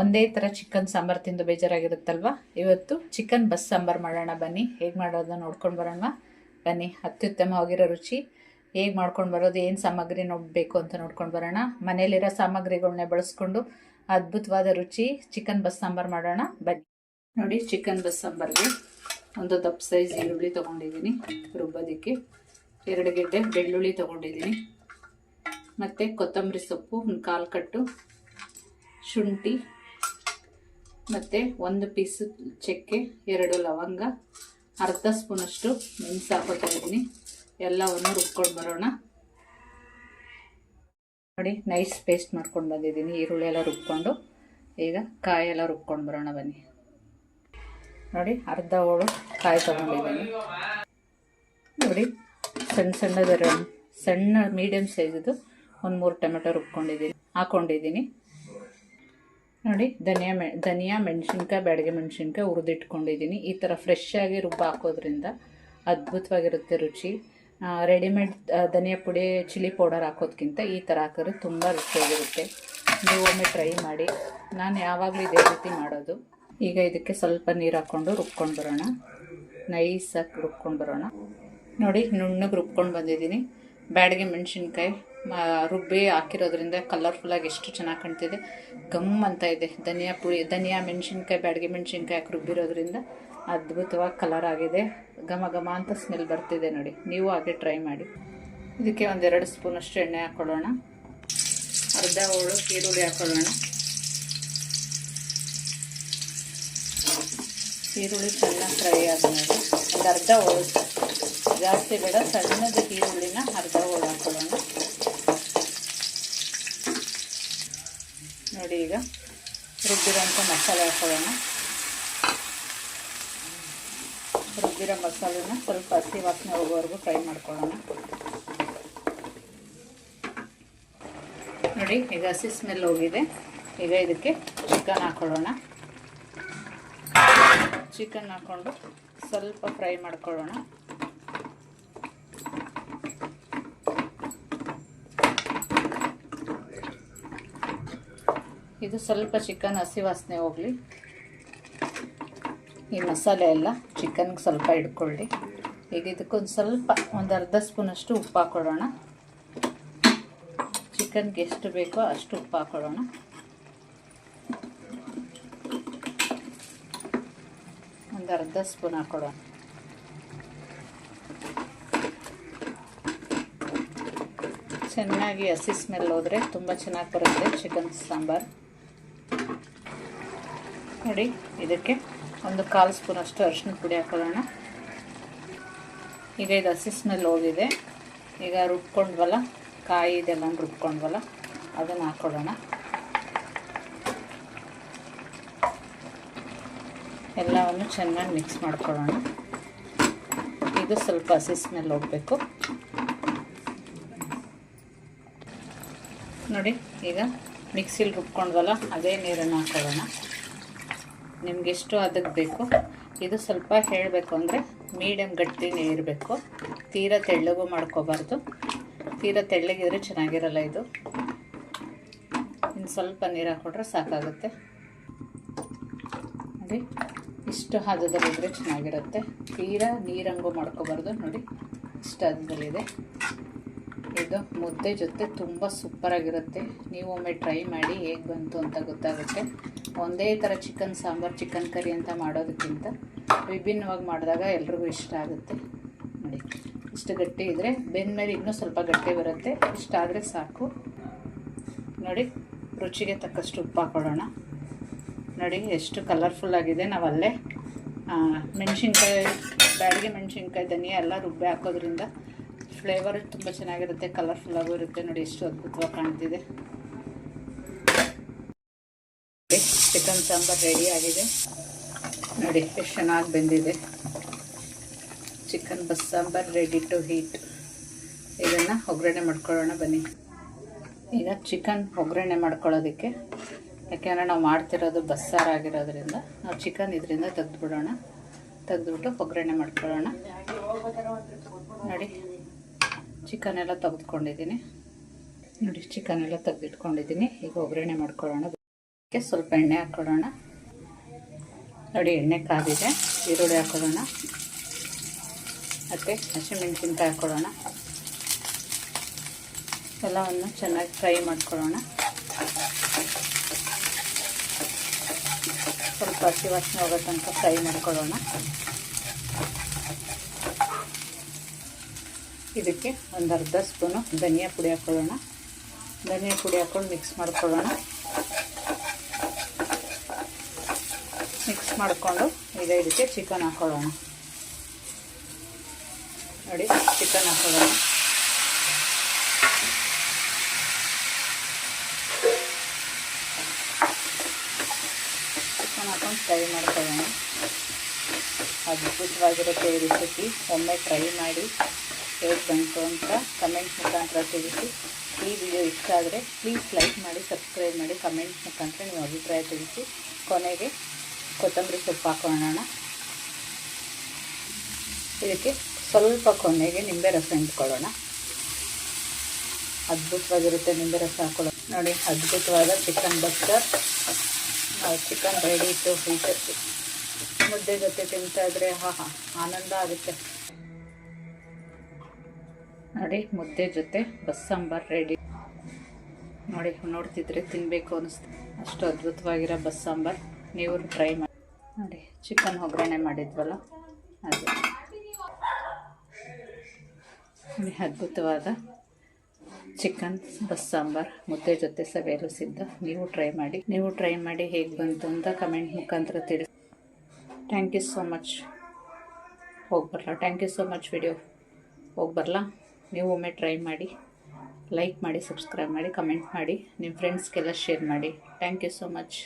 ಒಂದೇ ಥರ ಚಿಕನ್ ಸಾಂಬಾರು ತಿಂದು ಬೇಜಾರಾಗಿರುತ್ತಲ್ವ, ಇವತ್ತು ಚಿಕನ್ ಬಸ್ ಸಾಂಬಾರು ಮಾಡೋಣ ಬನ್ನಿ. ಹೇಗೆ ಮಾಡೋದನ್ನ ನೋಡ್ಕೊಂಡು ಬರೋಣ ಬನ್ನಿ. ಅತ್ಯುತ್ತಮವಾಗಿರೋ ರುಚಿ ಹೇಗೆ ಮಾಡ್ಕೊಂಡು ಬರೋದು, ಏನು ಸಾಮಗ್ರಿ ನೋಡಬೇಕು ಅಂತ ನೋಡ್ಕೊಂಡು ಬರೋಣ. ಮನೇಲಿರೋ ಸಾಮಗ್ರಿಗಳನ್ನೇ ಬಳಸ್ಕೊಂಡು ಅದ್ಭುತವಾದ ರುಚಿ ಚಿಕನ್ ಬಸ್ ಸಾಂಬಾರು ಮಾಡೋಣ ಬನ್ನಿ. ನೋಡಿ, ಚಿಕನ್ ಬಸ್ ಸಾಂಬಾರಿಗೆ ಒಂದು ದಪ್ಪ ಸೈಜ್ ಈರುಳ್ಳಿ ತೊಗೊಂಡಿದ್ದೀನಿ, ರುಬ್ಬೋದಕ್ಕೆ 2 ಗೆಡ್ಡೆ ಬೆಳ್ಳುಳ್ಳಿ ತೊಗೊಂಡಿದ್ದೀನಿ, ಮತ್ತು ಕೊತ್ತಂಬರಿ ಸೊಪ್ಪು ಒಂದು 1/4 ಕಟ್ಟು, ಶುಂಠಿ ಮತ್ತು 1 ಪೀಸ್ ಚಕ್ಕೆ, 2 ಲವಂಗ, ಅರ್ಧ ಸ್ಪೂನಷ್ಟು ಮೆಣಸು ಹಾಕೋತಾ ಇದ್ದೀನಿ. ಎಲ್ಲವನ್ನು ರುಬ್ಕೊಂಡು ಬರೋಣ. ನೋಡಿ, ನೈಸ್ ಪೇಸ್ಟ್ ಮಾಡ್ಕೊಂಡು ಬಂದಿದ್ದೀನಿ. ಈರುಳ್ಳಿ ಎಲ್ಲ ರುಬ್ಕೊಂಡು ಈಗ ಕಾಯೆಲ್ಲ ರುಬ್ಕೊಂಡು ಬರೋಣ ಬನ್ನಿ. ನೋಡಿ, ಅರ್ಧ ಹೋಳು ಕಾಯಿ ತೊಗೊಂಡಿದ್ದೀನಿ. ನೋಡಿ, ಸಣ್ಣ ಮೀಡಿಯಮ್ ಸೈಜದು ಒಂದು 3 ಟೊಮೆಟೊ ಹಾಕ್ಕೊಂಡಿದ್ದೀನಿ. ನೋಡಿ, ಧನಿಯಾ ಮೆಣಸಿನ್ಕಾಯಿ, ಬ್ಯಾಡಗೆ ಮೆಣಸಿನ್ಕಾಯಿ ಹುರಿದಿಟ್ಕೊಂಡಿದ್ದೀನಿ. ಈ ಥರ ಫ್ರೆಶ್ ಆಗಿ ಹಾಕೋದ್ರಿಂದ ಅದ್ಭುತವಾಗಿರುತ್ತೆ ರುಚಿ. ರೆಡಿಮೇಡ್ ಧನಿಯಾ ಪುಡಿ, ಚಿಲ್ಲಿ ಪೌಡರ್ ಹಾಕೋದ್ಕಿಂತ ಈ ಥರ ಹಾಕಿದ್ರೆ ತುಂಬ ರುಚಿಯಾಗಿರುತ್ತೆ. ನೀವು ಒಮ್ಮೆ ಟ್ರೈ ಮಾಡಿ. ನಾನು ಯಾವಾಗಲೂ ಇದೇ ರೀತಿ ಮಾಡೋದು. ಈಗ ಇದಕ್ಕೆ ಸ್ವಲ್ಪ ನೀರು ಹಾಕ್ಕೊಂಡು ರುಬ್ಕೊಂಡು ಬರೋಣ. ನೈಸಾಗಿ ರುಬ್ಕೊಂಡು ಬರೋಣ. ನೋಡಿ, ನುಣ್ಣಗೆ ರುಬ್ಕೊಂಡು ಬಂದಿದ್ದೀನಿ. ಬ್ಯಾಡಗೆ ಮೆಣಸಿನ್ಕಾಯಿ ರುಬ್ಬಿ ಹಾಕಿರೋದ್ರಿಂದ ಕಲರ್ಫುಲ್ಲಾಗಿ ಎಷ್ಟು ಚೆನ್ನಾಗಿ ಕಾಣ್ತಿದೆ, ಗಮ್ ಅಂತ ಇದೆ. ಧನಿಯಾ ಮೆಣಸಿನ್ಕಾಯಿ, ಬ್ಯಾಡಗೆ ಮೆಣಸಿನ್ಕಾಯಿ ಹಾಕಿ ರುಬ್ಬಿರೋದ್ರಿಂದ ಅದ್ಭುತವಾಗಿ ಕಲರ್ ಆಗಿದೆ. ಘಮ ಘಮ ಅಂತ ಸ್ಮೆಲ್ ಬರ್ತಿದೆ. ನೋಡಿ, ನೀವು ಹಾಗೆ ಟ್ರೈ ಮಾಡಿ. ಇದಕ್ಕೆ 1-2 ಸ್ಪೂನಷ್ಟು ಎಣ್ಣೆ ಹಾಕ್ಕೊಳ್ಳೋಣ. ಅರ್ಧ ಹೋಳು ಈರುಳ್ಳಿ ಹಾಕ್ಕೊಳ್ಳೋಣ. ಈರುಳ್ಳಿ ಚೆನ್ನಾಗಿ ಫ್ರೈ ಆದಮೇಲೆ ಒಂದು ಅರ್ಧ ಹೋಳು, ಜಾಸ್ತಿ ಬೇಡ, ಸಣ್ಣದ ಈರುಳ್ಳಿನ ಅರ್ಧ ಹೋಳು ಹಾಕ್ಕೊಳ್ಳೋಣ. ನೋಡಿ, ಈಗ ರುಬ್ಬಿರೋಂಥ ಮಸಾಲೆ ಹಾಕ್ಕೊಳ್ಳೋಣ. ರುಬ್ಬಿರೋ ಮಸಾಲೆನ ಸ್ವಲ್ಪ ಹಸಿ ವಾಸನೆ ಹೋಗೋವರೆಗೂ ಫ್ರೈ ಮಾಡ್ಕೊಳ್ಳೋಣ. ನೋಡಿ, ಈಗ ಹಸಿ ಸ್ಮೆಲ್ ಹೋಗಿದೆ. ಈಗ ಇದಕ್ಕೆ ಚಿಕನ್ ಹಾಕ್ಕೊಳ್ಳೋಣ. ಚಿಕನ್ ಹಾಕ್ಕೊಂಡು ಸ್ವಲ್ಪ ಫ್ರೈ ಮಾಡ್ಕೊಳ್ಳೋಣ. ಇದು ಸ್ವಲ್ಪ ಚಿಕನ್ ಹಸಿ ವಾಸನೆ ಹೋಗಲಿ. ಈ ಮಸಾಲೆ ಎಲ್ಲ ಚಿಕನ್ಗೆ ಸ್ವಲ್ಪ ಇಟ್ಕೊಳ್ಳಿ. ಈಗ ಇದಕ್ಕೊಂದು ಸ್ವಲ್ಪ ಒಂದು ಅರ್ಧ ಸ್ಪೂನಷ್ಟು ಉಪ್ಪು ಹಾಕ್ಕೊಳ್ಳೋಣ. ಚಿಕನ್ಗೆ ಎಷ್ಟು ಬೇಕೋ ಅಷ್ಟು ಉಪ್ಪು ಹಾಕ್ಕೊಳ್ಳೋಣ. ಒಂದು ಅರ್ಧ ಸ್ಪೂನ್ ಹಾಕ್ಕೊಳ್ಳೋಣ. ಚೆನ್ನಾಗಿ ಹಸಿ ಸ್ಮೆಲ್ ಹೋದರೆ ತುಂಬ ಚೆನ್ನಾಗಿ ಬರುತ್ತೆ ಚಿಕನ್ ಸಾಂಬಾರು. ನೋಡಿ, ಇದಕ್ಕೆ ಒಂದು 1/4 ಸ್ಪೂನಷ್ಟು ಅರಿಶಿನ ಪುಡಿ ಹಾಕೊಳ್ಳೋಣ. ಈಗ ಇದು ಹಸಿ ಸ್ಮೆಲ್ ಹೋಗಿದೆ. ಈಗ ರುಬ್ಕೊಂಡ್ವಲ್ಲ ಕಾಯಿ, ಇದೆಲ್ಲ ರುಬ್ಕೊಂಡ್ವಲ್ಲ ಅದನ್ನು ಹಾಕ್ಕೊಳ್ಳೋಣ. ಎಲ್ಲವನ್ನು ಚೆನ್ನಾಗಿ ಮಿಕ್ಸ್ ಮಾಡ್ಕೊಳ್ಳೋಣ. ಇದು ಸ್ವಲ್ಪ ಹಸಿ ಸ್ಮೆಲ್ ಹೋಗಬೇಕು. ನೋಡಿ, ಈಗ ಮಿಕ್ಸಿಲಿ ರುಬ್ಕೊಂಡ್ವಲ್ಲ ಅದೇ ನೀರನ್ನು ಹಾಕ್ಕೊಳ್ಳೋಣ. ನಿಮ್ಗೆ ಎಷ್ಟು ಅದಕ್ಕೆ ಬೇಕು. ಇದು ಸ್ವಲ್ಪ ಹೇಳಬೇಕು ಅಂದರೆ ಮೀಡಿಯಮ್ ಗಟ್ಟಿನೇ ಇರಬೇಕು. ತೀರಾ ತೆಳ್ಳಗೂ ಮಾಡ್ಕೋಬಾರ್ದು. ತೀರಾ ತೆಳ್ಳಗಿದ್ರೆ ಚೆನ್ನಾಗಿರಲ್ಲ ಇದು. ಇನ್ನು ಸ್ವಲ್ಪ ನೀರು ಹಾಕ್ಕೊಂಡ್ರೆ ಸಾಕಾಗುತ್ತೆ. ನೋಡಿ, ಇಷ್ಟು ಹದದಲ್ಲಿದ್ದರೆ ಚೆನ್ನಾಗಿರುತ್ತೆ. ತೀರಾ ನೀರಂಗೂ ಮಾಡ್ಕೋಬಾರ್ದು. ನೋಡಿ, ಇಷ್ಟು ಹದದಲ್ಲಿದೆ. ಇದು ಮುದ್ದೆ ಜೊತೆ ತುಂಬ ಸೂಪರಾಗಿರುತ್ತೆ. ನೀವು ಒಮ್ಮೆ ಟ್ರೈ ಮಾಡಿ, ಹೇಗೆ ಬಂತು ಅಂತ ಗೊತ್ತಾಗುತ್ತೆ. ಒಂದೇ ಥರ ಚಿಕನ್ ಸಾಂಬಾರು, ಚಿಕನ್ ಕರಿ ಅಂತ ಮಾಡೋದಕ್ಕಿಂತ ವಿಭಿನ್ನವಾಗಿ ಮಾಡಿದಾಗ ಎಲ್ರಿಗೂ ಇಷ್ಟ ಆಗುತ್ತೆ. ನೋಡಿ, ಇಷ್ಟು ಗಟ್ಟಿ ಇದ್ದರೆ ಬೆಂದಮೇಲೆ ಇನ್ನೂ ಸ್ವಲ್ಪ ಗಟ್ಟಿ ಬರುತ್ತೆ. ಇಷ್ಟಾದರೆ ಸಾಕು. ನೋಡಿ, ರುಚಿಗೆ ತಕ್ಕಷ್ಟು ಉಪ್ಪು ಹಾಕ್ಕೊಳ್ಳೋಣ. ನೋಡಿ, ಎಷ್ಟು ಕಲರ್ಫುಲ್ಲಾಗಿದೆ. ನಾವಲ್ಲೇ ಮೆಣಸಿನ್ಕಾಯಿ, ಬ್ಯಾಡಗೆ ಮೆಣಸಿನ್ಕಾಯಿ, ಧನಿಯಾ ಎಲ್ಲ ರುಬ್ಬಿ ಹಾಕೋದ್ರಿಂದ ಫ್ಲೇವರ್ ತುಂಬ ಚೆನ್ನಾಗಿರುತ್ತೆ, ಕಲರ್ಫುಲ್ಲಾಗೂ ಇರುತ್ತೆ. ನೋಡಿ, ಎಷ್ಟು ಅದ್ಭುತವಾಗಿ ಕಾಣ್ತಿದೆ. ಚಿಕನ್ ಸಾಂಬಾರು ರೆಡಿ ಆಗಿದೆ. ನೋಡಿ, ಎಷ್ಟು ಚೆನ್ನಾಗಿ ಬೆಂದಿದೆ. ಚಿಕನ್ ಬಸ್ ಸಾಂಬಾರು ರೆಡಿ ಟು ಹೀಟ್. ಇದನ್ನು ಒಗ್ಗರಣೆ ಮಾಡ್ಕೊಳ್ಳೋಣ ಬನ್ನಿ. ಈಗ ಚಿಕನ್ ಒಗ್ಗರಣೆ ಮಾಡ್ಕೊಳ್ಳೋದಕ್ಕೆ, ಯಾಕೆಂದರೆ ನಾವು ಮಾಡ್ತಿರೋದು ಬಸ್ಸಾರಾಗಿರೋದ್ರಿಂದ ನಾವು ಚಿಕನ್ ಇದರಿಂದ ತೆಗೆದುಬಿಡೋಣ. ತೆಗೆದುಬಿಟ್ಟು ಒಗ್ಗರಣೆ ಮಾಡ್ಕೊಳ್ಳೋಣ. ನೋಡಿ, ಚಿಕನ್ ಎಲ್ಲ ತೆಗೆದುಕೊಂಡಿದ್ದೀನಿ. ನೋಡಿ, ಚಿಕನ್ ಎಲ್ಲ ತೆಗೆದಿಟ್ಕೊಂಡಿದ್ದೀನಿ. ಈಗ ಒಗ್ಗರಣೆ ಮಾಡ್ಕೊಳ್ಳೋಣ. ಸ್ವಲ್ಪ ಎಣ್ಣೆ ಹಾಕ್ಕೊಳ್ಳೋಣ. ನೋಡಿ ಎಣ್ಣೆ ಕಾದಿದೆ. ಈರುಳ್ಳಿ ಹಾಕ್ಕೊಳ್ಳೋಣ ಮತ್ತು ಹಸಿಮೆಣಸಿನ್ಕಾಯಿ ಹಾಕ್ಕೊಳ್ಳೋಣ. ಎಲ್ಲವನ್ನು ಚೆನ್ನಾಗಿ ಫ್ರೈ ಮಾಡ್ಕೊಳ್ಳೋಣ. ಸ್ವಲ್ಪ ಹಸಿ ವಾಸನೆ ಹೋಗೋ ತನಕ ಫ್ರೈ ಮಾಡ್ಕೊಳ್ಳೋಣ. ಇದಕ್ಕೆ ಒಂದು ಅರ್ಧ ಸ್ಪೂನು ಧನಿಯಾ ಪುಡಿ ಹಾಕ್ಕೊಳ್ಳೋಣ. ಧನಿಯಾ ಪುಡಿ ಹಾಕ್ಕೊಂಡು ಮಿಕ್ಸ್ ಮಾಡ್ಕೊಳ್ಳೋಣ. ಮಿಕ್ಸ್ ಮಾಡಿಕೊಂಡು ಈಗ ಇದಕ್ಕೆ ಚಿಕನ್ ಹಾಕ್ಕೊಳ್ಳೋಣ. ನೋಡಿ ಚಿಕನ್ ಹಾಕ್ಕೊಳ್ಳೋಣ. ಚಿಕನ್ ಹಾಕೊಂಡು ಫ್ರೈ ಮಾಡ್ಕೊಳ್ಳೋಣ. ಅದ್ಭುತವಾಗಿರುತ್ತೆ ಈ ರೆಸಿಪಿ. ಒಮ್ಮೆ ಟ್ರೈ ಮಾಡಿ ಹೇಗೆ ಬಂತು ಅಂತ ಕಮೆಂಟ್ ಮುಖಾಂತರ ತಿಳಿಸಿ. ಈ ವಿಡಿಯೋ ಇಷ್ಟ ಆದರೆ ಪ್ಲೀಸ್ ಲೈಕ್ ಮಾಡಿ, ಸಬ್ಸ್ಕ್ರೈಬ್ ಮಾಡಿ, ಕಮೆಂಟ್ ಮುಖಾಂತರ ನಿಮ್ಮ ಅಭಿಪ್ರಾಯ ತಿಳಿಸಿ. ಕೊನೆಗೆ ಕೊತ್ತಂಬರಿ ಸೊಪ್ಪು ಹಾಕೋಣ. ಇದಕ್ಕೆ ಸ್ವಲ್ಪ ಕೊನೆಗೆ ನಿಂಬೆ ರಸ ಹಿಂಡ್ಕೊಳ್ಳೋಣ. ಅದ್ಭುತವಾಗಿರುತ್ತೆ ನಿಂಬೆ ರಸ ಹಾಕೊಳ್ಳೋಣ. ನೋಡಿ ಅದ್ಭುತವಾದ ಚಿಕನ್ ಬಸ್ಟರ್ ಚಿಕನ್ ರೆಡಿ ಟು ಈಟ್. ಮುದ್ದೆ ಜೊತೆ ತಿಂತಾ ಇದ್ರೆ ಆನಂದ ಆಗುತ್ತೆ. ನೋಡಿ ಮುದ್ದೆ ಜೊತೆ ಬಸ್ಸಾಂಬಾರ್ ರೆಡಿ. ನೋಡಿ ನೋಡ್ತಿದ್ರೆ ತಿನ್ನಬೇಕು ಅನ್ನಿಸ್ತು. ಅಷ್ಟು ಅದ್ಭುತವಾಗಿರೋ ಬಸ್ಸಾಂಬಾರ್ ನೀವು ಟ್ರೈ ಮಾಡಿ. ನೋಡಿ ಚಿಕನ್ ಒಗ್ಗರಣೆ ಮಾಡಿದ್ವಲ್ಲ ಅದು. ನೋಡಿ ಅದ್ಭುತವಾದ ಚಿಕನ್ ಬಸ್ಸಾಂಬಾರ್ ಮುದ್ದೆ ಜೊತೆ ಸವಿಯಲು ಸಿದ್ಧ. ನೀವು ಟ್ರೈ ಮಾಡಿ ಹೇಗೆ ಬಂತು ಅಂತ ಕಮೆಂಟ್ ಮುಖಾಂತರ ತಿಳಿಸಿ. Thank you so much. Thank you so much. Video ಹೋಗಿ ಬರಲ್ಲ. ನೀವು ಒಮ್ಮೆ ಟ್ರೈ ಮಾಡಿ, ಲೈಕ್ ಮಾಡಿ, ಸಬ್ಸ್ಕ್ರೈಬ್ ಮಾಡಿ, ಕಮೆಂಟ್ ಮಾಡಿ, ನಿಮ್ಮ ಫ್ರೆಂಡ್ಸ್ಗೆಲ್ಲ ಶೇರ್ ಮಾಡಿ. Thank you so much.